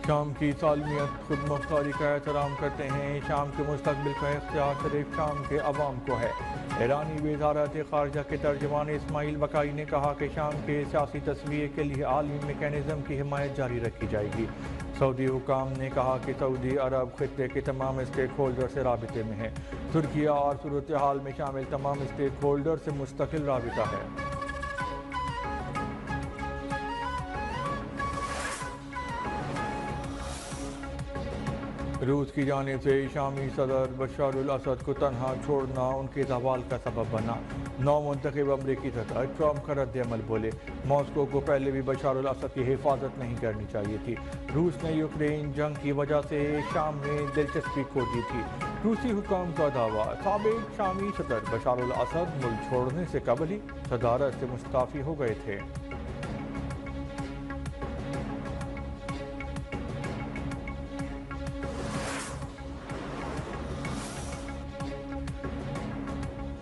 شام کی سالمیت خود مختاری کا احترام کرتے ہیں، شام کے مستقبل کا اختیار صرف شام کے عوام کو ہے۔ ایرانی وزارت خارجہ کے ترجمان اسماعیل بقائی نے کہا کہ شام کے سیاسی تصفیے کے لیے عالمی میکینزم کی حمایت جاری رکھی جائے گی۔ سعودی حکام نے کہا کہ سعودی عرب خطے کے تمام اسٹیک ہولڈر سے رابطے میں ہے۔ ترکیہ اور صورتحال میں شامل تمام اسٹیک ہولڈر سے مستقل رابطہ ہے۔ روس کی جانب سے شامی صدر بشار الاسد کو تنہا چھوڑنا ان کے زوال کا سبب بنا۔ نو منتخب امریکی صدر ٹرمپ کا رد عمل بولے، ماسکو کو پہلے بھی بشار الاسد کی حفاظت نہیں کرنی چاہیے تھی۔ روس نے یوکرین جنگ کی وجہ سے شام میں دلچسپی کھو دی تھی۔ روسی حکام کا دعویٰ، سابق شامی صدر بشار الاسد ملک چھوڑنے سے قبل ہی صدارت سے مستعفی ہو گئے تھے۔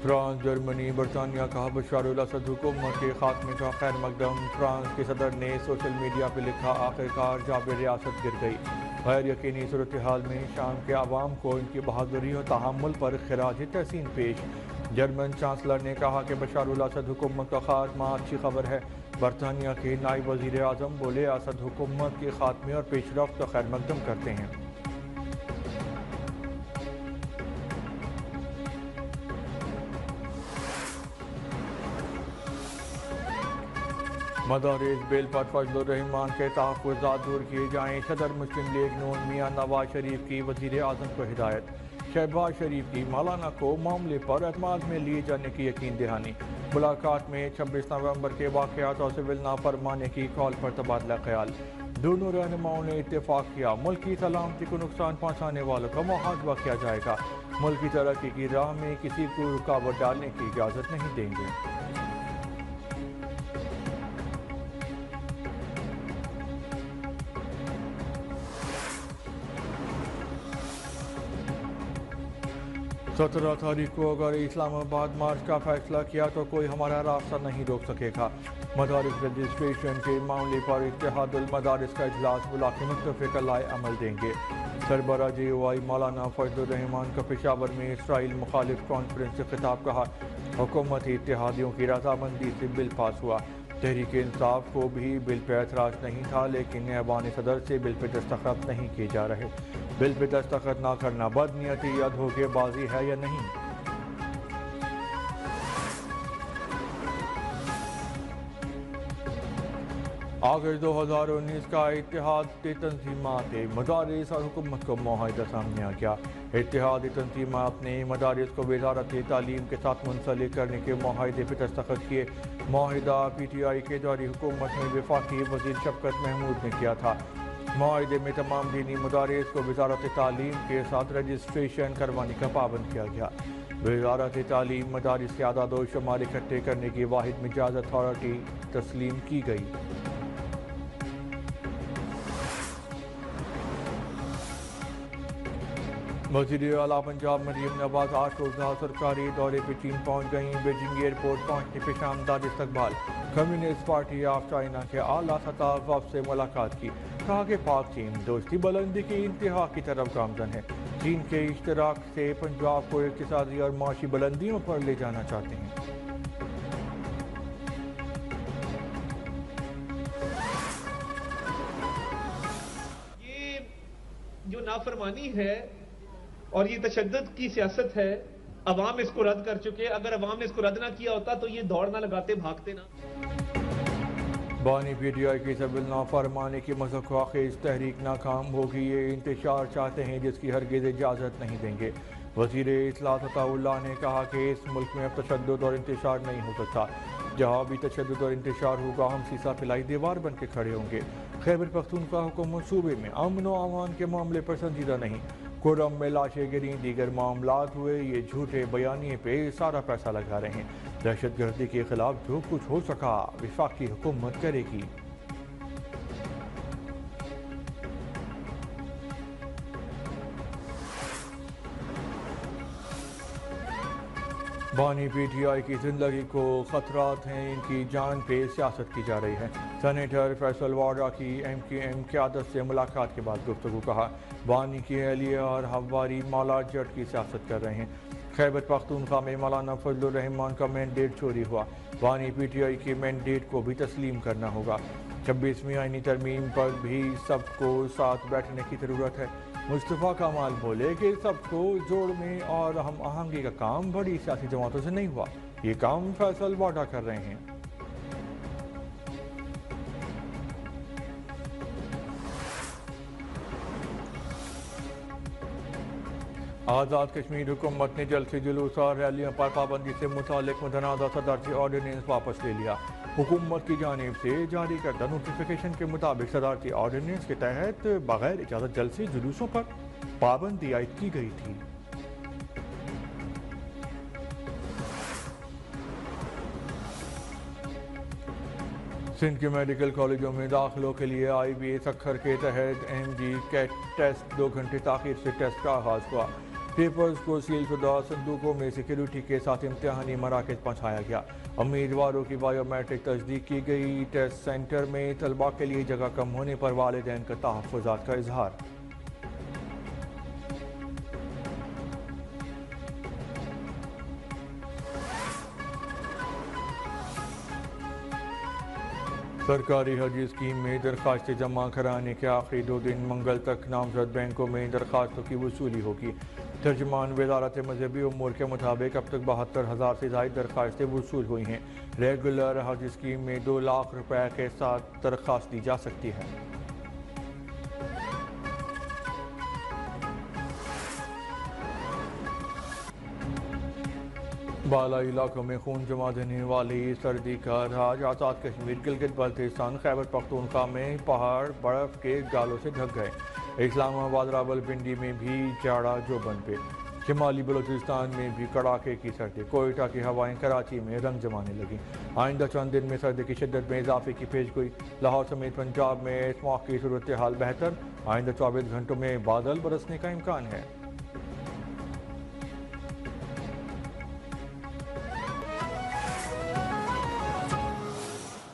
فرانس، جرمنی، برطانیہ کا بشار الاسد حکومت کے خاتمے کا خیر مقدم۔ فرانس کے صدر نے سوشل میڈیا پہ لکھا، آخرکار جاب ریاست گر گئی۔ غیر یقینی صورتحال میں شام کے عوام کو ان کی بہادری اور تحمل پر خراج تحسین پیش۔ جرمن چانسلر نے کہا کہ بشار الاسد حکومت کا خاتمہ اچھی خبر ہے۔ برطانیہ کے نائب وزیر اعظم بولے، اسد حکومت کے خاتمے اور پیش رفت کا خیر مقدم کرتے ہیں۔ مدارس بل پر فضل الرحمان کے تحفظات دور کیے جائیں، صدر مسلم لیگ نون میاں نواز شریف کی وزیر اعظم کو ہدایت۔ شہباز شریف کی مولانا کو معاملے پر اعتماد میں لیے جانے کی یقین دہانی۔ ملاقات میں 26 نومبر کے واقعات اور سول نافرمانی کی کال پر تبادلہ خیال۔ دونوں رہنماؤں نے اتفاق کیا، ملک کی سلامتی کو نقصان پہنچانے والوں کا محاسبہ کیا جائے گا۔ ملک کی ترقی کی راہ میں کسی کو رکاوٹ ڈالنے کی اجازت نہیں دیں گے۔ سترہ تاریخ کو اگر اسلام آباد مارچ کا فیصلہ کیا تو کوئی ہمارا راستہ نہیں روک سکے گا۔ مدارس رجسٹریشن کے معاملے پر اتحاد المدارس کا اجلاس بلا کے متفقہ رائے عمل دیں گے۔ سربراہ جے او آئی مولانا فضل الرحمان کا پشاور میں اسرائیل مخالف کانفرنس سے خطاب، کہا حکومتی اتحادیوں کی رضامندی سے بل پاس ہوا۔ تحریک انصاف کو بھی بل پہ اعتراض نہیں تھا، لیکن ایوان صدر سے بل پہ دستخط نہیں کیے جا رہے۔ بل پہ دستخط نہ کرنا بدنیتی یا دھوکے بازی ہے یا نہیں؟ اگست 2019 کا اتحادی تنظیمات مدارس اور حکومت کو معاہدہ سامنے آ گیا۔ اتحادی تنظیمات نے مدارس کو وزارت تعلیم کے ساتھ منسلک کرنے کے معاہدے پہ دستخط کیے۔ معاہدہ پی ٹی آئی کے دور حکومت میں وفاقی وزیر شفقت محمود نے کیا تھا۔ معاہدے میں تمام دینی مدارس کو وزارت تعلیم کے ساتھ رجسٹریشن کروانے کا پابند کیا گیا۔ وزارت تعلیم مدارس کے اعداد و شمار اکٹھے کرنے کی واحد مجاز اتھارٹی تسلیم کی گئی۔ وزیر اعلیٰ پنجاب مریم نواز 8 روزہ سرکاری دورے پہ چین پہنچ گئیں۔ بیجنگ ایئرپورٹ پہنچنے پہ شاندار استقبال۔ کمیونسٹ پارٹی آف چائنا کے اعلیٰ سطح وفد سے ملاقات کی، کہا کہ پاک چین دوستی بلندی کی انتہا کی طرف گامزن ہے۔ چین کے اشتراک سے پنجاب کو اقتصادی اور معاشی بلندیوں پر لے جانا چاہتے ہیں۔ یہ جو نافرمانی ہے اور یہ تشدد کی سیاست ہے، عوام اس کو رد کر چکے۔ اگر عوام نے اس کو رد نہ کیا ہوتا تو یہ دوڑ نہ لگاتے، بھاگتے نہ۔ بانی پی ٹی آئی کی سول نافرمانی کی مذاق خیز تحریک ناکام ہوگی۔ یہ انتشار چاہتے ہیں جس کی ہرگز اجازت نہیں دیں گے۔ وزیر اصلاح عطا اللہ نے کہا کہ اس ملک میں اب تشدد اور انتشار نہیں ہو سکتا۔ جہاں بھی تشدد اور انتشار ہوگا ہم سیسا پلائی دیوار بن کے کھڑے ہوں گے۔ خیبر پختونخوا حکومت صوبے میں امن و امان کے معاملے پر سنجیدہ نہیں۔ کورم میں لاشیں گریں، دیگر معاملات ہوئے، یہ جھوٹے بیانیے پہ سارا پیسہ لگا رہے ہیں۔ دہشت گردی کے خلاف جو کچھ ہو سکا وفاقی حکومت کرے گی۔ بانی پی ٹی آئی کی زندگی کو خطرات ہیں، ان کی جان پہ سیاست کی جا رہی ہے۔ سینیٹر فیصل واڈا کی ایم کیو ایم قیادت سے ملاقات کے بعد گفتگو، کہا بانی کی اہلیہ اور ہمواری مولا جٹ کی سیاست کر رہے ہیں۔ خیبر پختونخوا میں مولانا فضل الرحمان کا مینڈیٹ چوری ہوا، بانی پی ٹی آئی کے مینڈیٹ کو بھی تسلیم کرنا ہوگا۔ 26ویں آئینی ترمیم پر بھی سب کو ساتھ بیٹھنے کی ضرورت ہے۔ مصطفیٰ کمال بولے کہ سب کو جوڑنے اور ہم آہنگی کا کام بڑی سیاسی جماعتوں سے نہیں ہوا، یہ کام فیصل واڈا کر رہے ہیں۔ آزاد کشمیر حکومت نے جلسے جلوس اور ریلیوں پر پابندی سے متعلق متنازع صدارتی آرڈیننس واپس لے لیا۔ حکومت کی جانب سے جاری کردہ نوٹیفیکیشن کے مطابق صدارتی آرڈیننس کے تحت بغیر اجازت جلسے جلوسوں پر پابندی عائد کی گئی تھی۔ سندھ کے میڈیکل کالجوں میں داخلوں کے لیے آئی بی ایس اکھر کے تحت ایم ڈی کیٹ ٹیسٹ 2 گھنٹے تاخیر سے ٹیسٹ کا آغاز ہوا۔ پیپرز کو سیل شدہ صندوقوں میں سیکیورٹی کے ساتھ امتحانی مراکز پہنچایا گیا۔ امیدواروں کی بائیو میٹرک تصدیق کی گئی۔ ٹیسٹ سینٹر میں طلباء کے لیے جگہ کم ہونے پر والدین کا تحفظات کا اظہار۔ سرکاری حج اسکیم میں درخواستیں جمع کرانے کے آخری 2 دن منگل تک نامزد بینکوں میں درخواستوں کی وصولی ہوگی۔ ترجمان وزارت مذہبی امور کے مطابق اب تک 72,000 سے زائد درخواستیں وصول ہوئی ہیں۔ ریگولر حج اسکیم میں 2 لاکھ روپے کے ساتھ درخواست دی جا سکتی ہے۔ بالائی علاقوں میں خون جما دینے والی سردی کا راج، آزاد کشمیر گلگت بلتستان خیبر پختونخوا میں پہاڑ برف کے گالوں سے ڈھک گئے۔ اسلام آباد راولپنڈی میں بھی جاڑا جوبن پہ، شمالی بلوچستان میں بھی کڑاکے کی سردی، کوئٹہ کی ہوائیں کراچی میں رنگ جمانے لگیں۔ آئندہ چند دن میں سردی کی شدت میں اضافے کی پیشگوئی، لاہور سمیت پنجاب میں اسماگ کی صورتحال بہتر، آئندہ 24 گھنٹوں میں بادل برسنے کا امکان ہے۔